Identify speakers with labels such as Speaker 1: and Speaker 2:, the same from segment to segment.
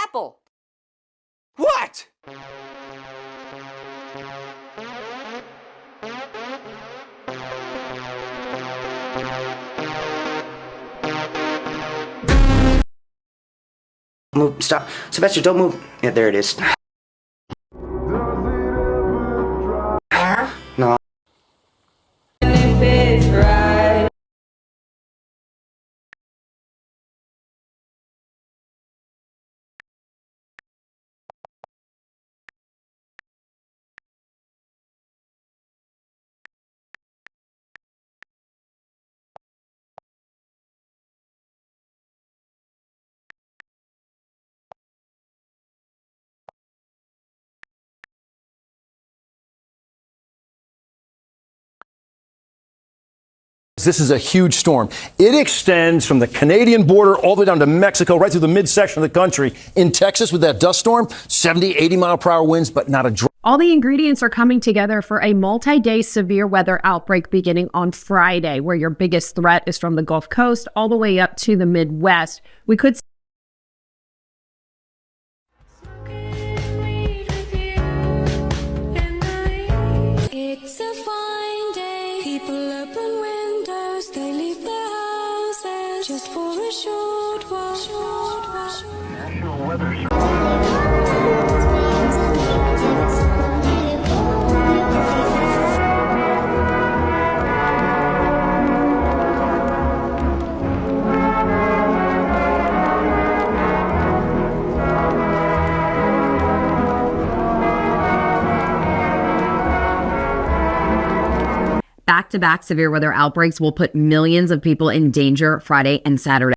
Speaker 1: apple.
Speaker 2: What?
Speaker 3: Move, stop. Sylvester, don't move. Yeah, there it is. No.
Speaker 4: This is a huge storm. It extends from the Canadian border all the way down to Mexico, right through the midsection of the country. In Texas, with that dust storm, 70, 80-mile-per-hour winds, but not a drop.
Speaker 5: All the ingredients are coming together for a multi-day severe weather outbreak beginning on Friday, where your biggest threat is from the Gulf Coast all the way up to the Midwest. We could
Speaker 6: It's a fine day. People open windows, they leave their houses just for a short while.
Speaker 7: National Weather
Speaker 1: Back-to-back severe weather outbreaks will put millions of people in danger Friday and Saturday.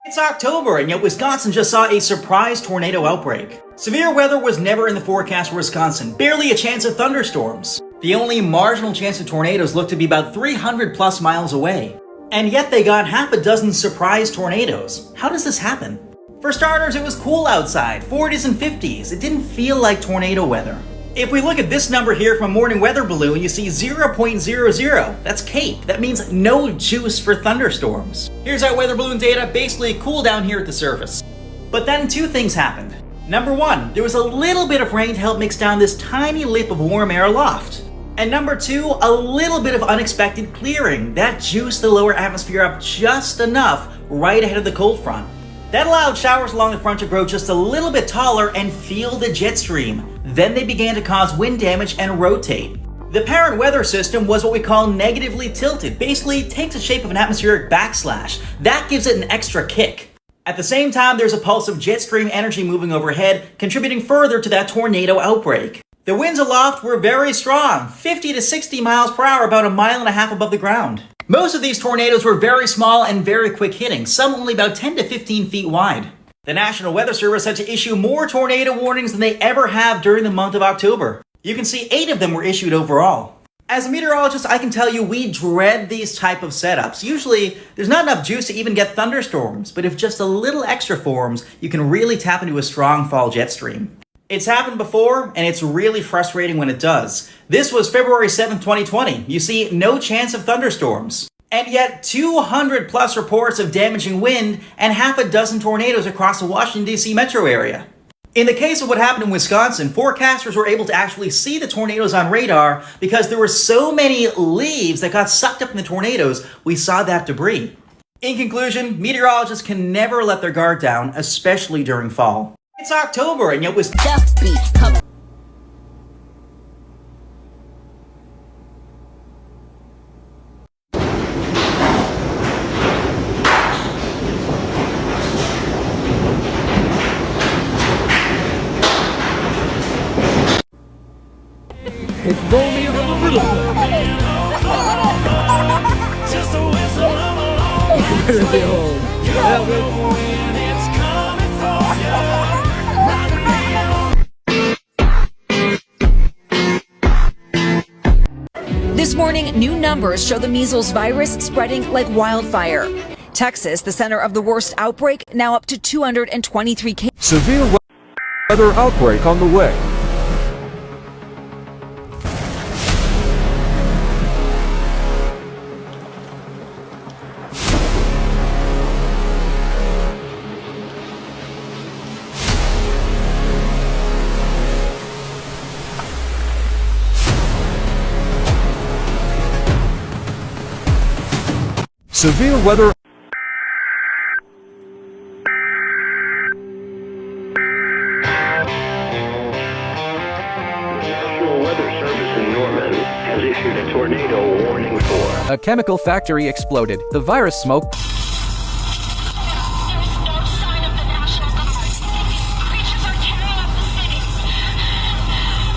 Speaker 8: It's October, and yet Wisconsin just saw a surprise tornado outbreak. Severe weather was never in the forecast for Wisconsin, barely a chance of thunderstorms. The only marginal chance of tornadoes looked to be about 300 plus miles away. And yet they got half a dozen surprise tornadoes. How does this happen? For starters, it was cool outside, 40s and 50s. It didn't feel like tornado weather. If we look at this number here from a morning weather balloon, you see 0.00. That's CAPE. That means no juice for thunderstorms. Here's our weather balloon data, basically cool down here at the surface. But then two things happened. Number one, there was a little bit of rain to help mix down this tiny lip of warm air aloft. And number two, a little bit of unexpected clearing. That juiced the lower atmosphere up just enough right ahead of the cold front. That allowed showers along the front to grow just a little bit taller and feel the jet stream. Then they began to cause wind damage and rotate. The parent weather system was what we call negatively tilted, basically takes the shape of an atmospheric backslash. That gives it an extra kick. At the same time, there's a pulse of jet stream energy moving overhead, contributing further to that tornado outbreak. The winds aloft were very strong, 50 to 60 miles per hour, about a mile and a half above the ground. Most of these tornadoes were very small and very quick hitting, some only about 10 to 15 feet wide. The National Weather Service had to issue more tornado warnings than they ever have during the month of October. You can see 8 of them were issued overall. As a meteorologist, I can tell you we dread these type of setups. Usually, there's not enough juice to even get thunderstorms, but if just a little extra forms, you can really tap into a strong fall jet stream. It's happened before, and it's really frustrating when it does. This was February 7th, 2020. You see, no chance of thunderstorms. And yet, 200 plus reports of damaging wind and half a dozen tornadoes across the Washington, D.C. metro area. In the case of what happened in Wisconsin, forecasters were able to actually see the tornadoes on radar because there were so many leaves that got sucked up in the tornadoes, we saw that debris. In conclusion, meteorologists can never let their guard down, especially during fall. It's October, and yet
Speaker 9: This morning, new numbers show the measles virus spreading like wildfire. Texas, the center of the worst outbreak, now up to 223 cases.
Speaker 10: Severe weather outbreak on the way. Severe weather.
Speaker 7: National Weather Service in Norman has issued a tornado warning for.
Speaker 11: A chemical factory exploded. The virus smoke.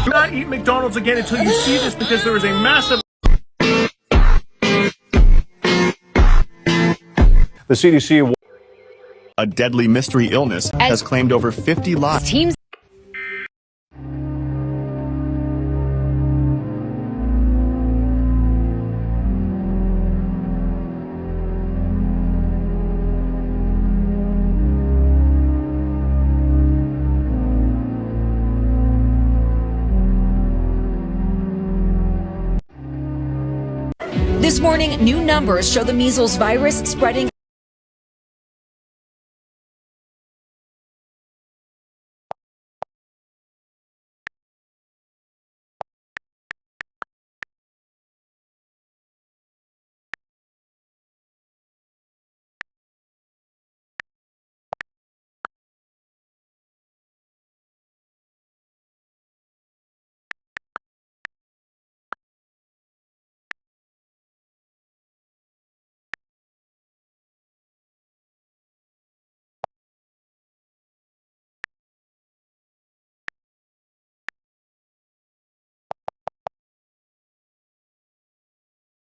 Speaker 12: Do not eat McDonald's again until you see this, because there is a massive.
Speaker 10: The CDC.
Speaker 13: A deadly mystery illness has claimed over 50 lives.
Speaker 1: Teams.
Speaker 9: This morning, new numbers show the measles virus spreading.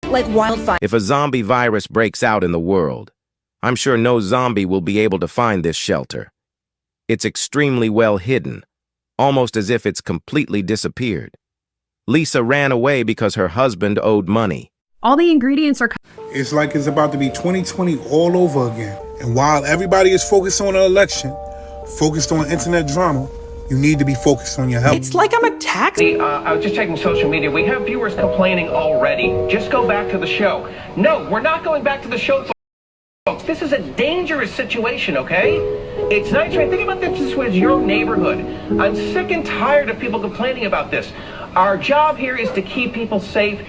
Speaker 9: Like wildfire.
Speaker 14: If a zombie virus breaks out in the world, I'm sure no zombie will be able to find this shelter. It's extremely well hidden, almost as if it's completely disappeared. Lisa ran away because her husband owed money.
Speaker 5: All the ingredients are.
Speaker 15: It's like it's about to be 2020 all over again. And while everybody is focused on the election, focused on internet drama, you need to be focused on your health.
Speaker 16: It's like I'm attacked.
Speaker 17: I was just checking social media. We have viewers complaining already. Just go back to the show. No, we're not going back to the show, folks. This is a dangerous situation, okay? It's nice, right? Think about this was your neighborhood. I'm sick and tired of people complaining about this. Our job here is to keep people safe